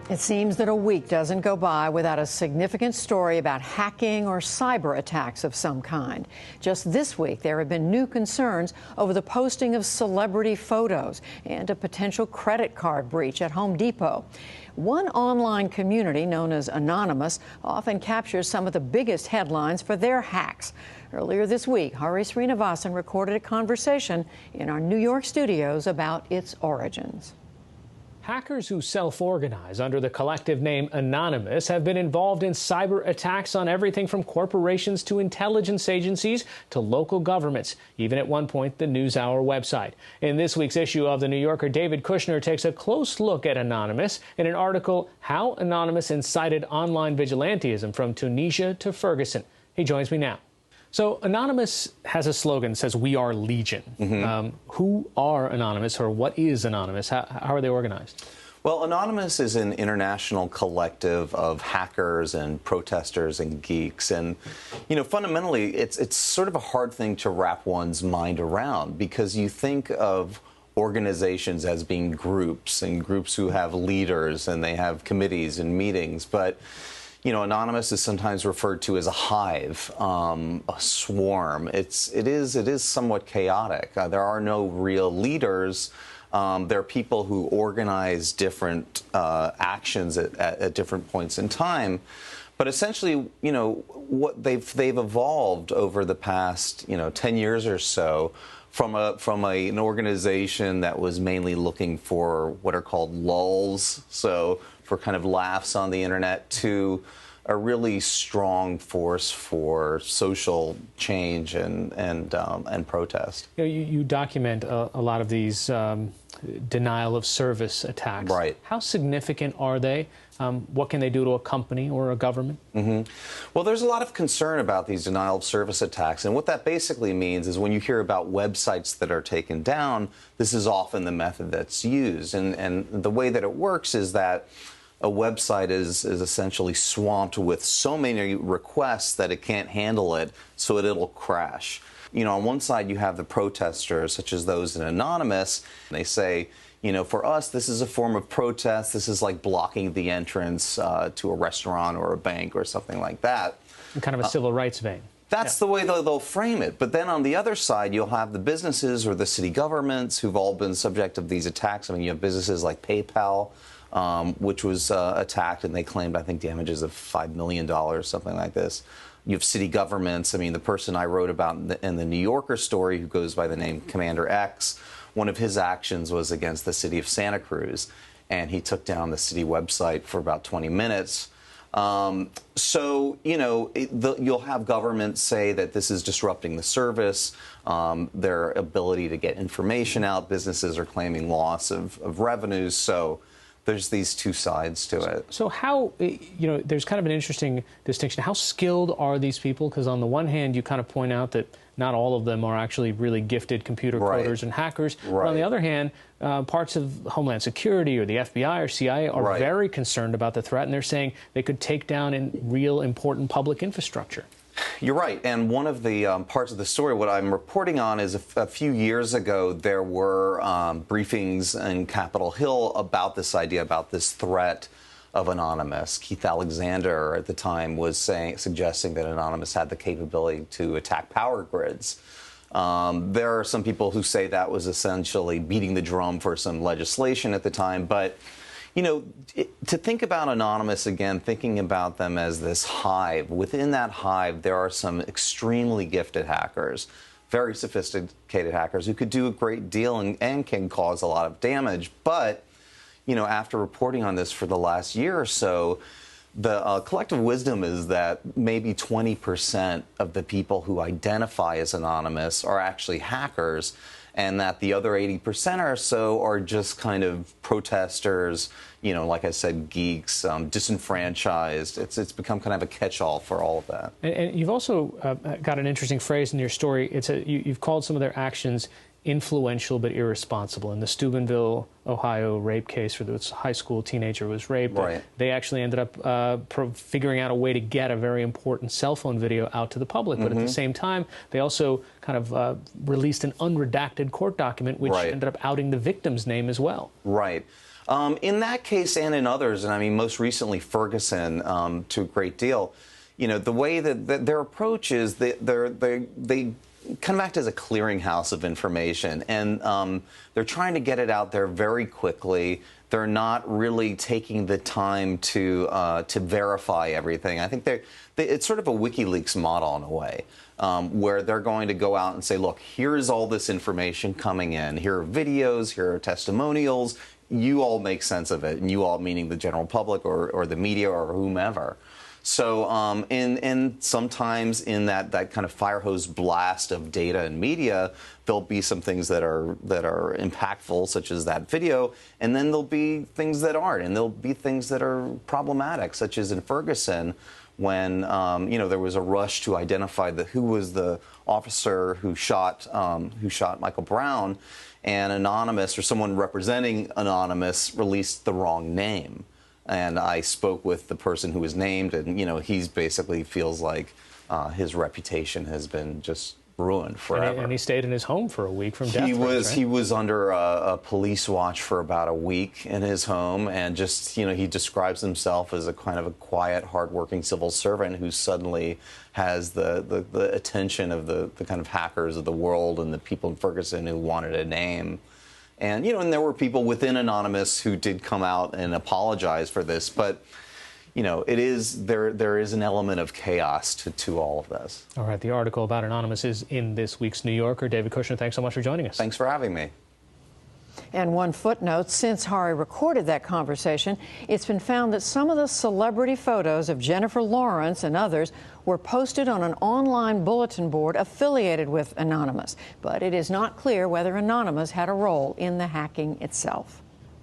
It seems that a week doesn't go by without a significant story about hacking or cyber attacks of some kind. Just this week, there have been new concerns over the posting of celebrity photos and a potential credit card breach at Home Depot. One online community known as Anonymous often captures some of the biggest headlines for their hacks. Earlier this week, Sreenivasan recorded a conversation in our New York studios about its origins. Hackers who self-organize under the collective name Anonymous have been involved in cyber attacks on everything from corporations to intelligence agencies to local governments, even at one point the NewsHour website. In this week's issue of The New Yorker, David Kushner takes a close look at Anonymous in an article, How Anonymous Incited Online Vigilantism from Tunisia to Ferguson. He joins me now. So Anonymous has a slogan that says, "We are Legion." Who are Anonymous, or what is Anonymous? How are they organized? Well, Anonymous is an international collective of hackers and protesters and geeks. And, you know, fundamentally, it's sort of a hard thing to wrap one's mind around, because you think of organizations as being groups, and groups who have leaders and they have committees and meetings. But you know, Anonymous is sometimes referred to as a hive, a swarm. It is somewhat chaotic. There are no real leaders. There are people who organize different actions at different points in time. But essentially, you know, what they've evolved over the past, 10 years or so from an organization that was mainly looking for what are called lulls, so for kind of laughs on the internet, to a really strong force for social change and protest. You document a lot of these denial of service attacks. Right. How significant are they? What can they do to a company or a government? Well, there's a lot of concern about these denial of service attacks. And what that basically means is when you hear about websites that are taken down, this is often the method that's used. And the way that it works is that a website is essentially swamped with so many requests that it can't handle it, so it'll crash. You know, on one side you have the protesters, such as those in Anonymous. They say, you know, for us, this is a form of protest. This is like blocking the entrance to a restaurant or a bank or something like that. In kind of a civil rights vein. That's the way they'll frame it. But then on the other side, you'll have the businesses or the city governments who've all been subject of these attacks. I mean, you have businesses like PayPal, which was attacked, and they claimed, I think, damages of $5 million, something like this. You have city governments. I mean, the person I wrote about in the New Yorker story, who goes by the name Commander X, one of his actions was against the city of Santa Cruz, and he took down the city website for about 20 minutes. So, you know, you'll have governments say that this is disrupting the service, their ability to get information out. Businesses are claiming loss of revenues. So there's these two sides to it. So how, you know, there's kind of an interesting distinction. How skilled are these people? Because on the one hand, you kind of point out that not all of them are actually really gifted computer coders and hackers. But on the other hand, parts of Homeland Security or the FBI or CIA are very concerned about the threat, and they're saying they could take down in real important public infrastructure. You're right. And one of the parts of the story, what I'm reporting on, is a few years ago, there were briefings in Capitol Hill about this idea, about this threat of Anonymous. Keith Alexander at the time was suggesting that Anonymous had the capability to attack power grids. There are some people who say that was essentially beating the drum for some legislation at the time. But, you know, to think about Anonymous again, thinking about them as this hive, within that hive, there are some extremely gifted hackers, very sophisticated hackers who could do a great deal and can cause a lot of damage. But, you know, after reporting on this for the last year or so, the collective wisdom is that maybe 20% of the people who identify as Anonymous are actually hackers, and that the other 80% or so are just kind of protesters, you know, like I said, geeks, disenfranchised. It's become kind of a catch-all for all of that. And you've also got an interesting phrase in your story. You've called some of their actions influential but irresponsible. In the Steubenville, Ohio rape case, where this high school teenager was raped, they actually ended up figuring out a way to get a very important cell phone video out to the public. But at the same time, they also kind of released an unredacted court document, which ended up outing the victim's name as well. Right. In that case and in others, and I mean most recently Ferguson to a great deal, the way that their approach is they kind of act as a clearinghouse of information, and they're trying to get it out there very quickly. They're not really taking the time to verify everything. I think it's sort of a WikiLeaks model in a way, where they're going to go out and say, look, here's all this information coming in. Here are videos, here are testimonials. You all make sense of it, and you all meaning the general public or the media or whomever. So, and sometimes in that kind of fire hose blast of data and media, there'll be some things that are impactful, such as that video, and then there'll be things that aren't, and there'll be things that are problematic, such as in Ferguson, when there was a rush to identify who was the officer who shot Michael Brown, and Anonymous, or someone representing Anonymous, released the wrong name. And I spoke with the person who was named, and he's basically feels like his reputation has been just ruined forever. And he stayed in his home for a week from death threats, right? He was under a police watch for about a week in his home, and just he describes himself as a kind of a quiet, hardworking civil servant who suddenly has the attention of the kind of hackers of the world and the people in Ferguson who wanted a name. And and there were people within Anonymous who did come out and apologize for this, but there is an element of chaos to all of this. All right, the article about Anonymous is in this week's New Yorker. David Kushner, thanks so much for joining us. Thanks for having me. And one footnote, since Hari recorded that conversation, it's been found that some of the celebrity photos of Jennifer Lawrence and others were posted on an online bulletin board affiliated with Anonymous. But it is not clear whether Anonymous had a role in the hacking itself.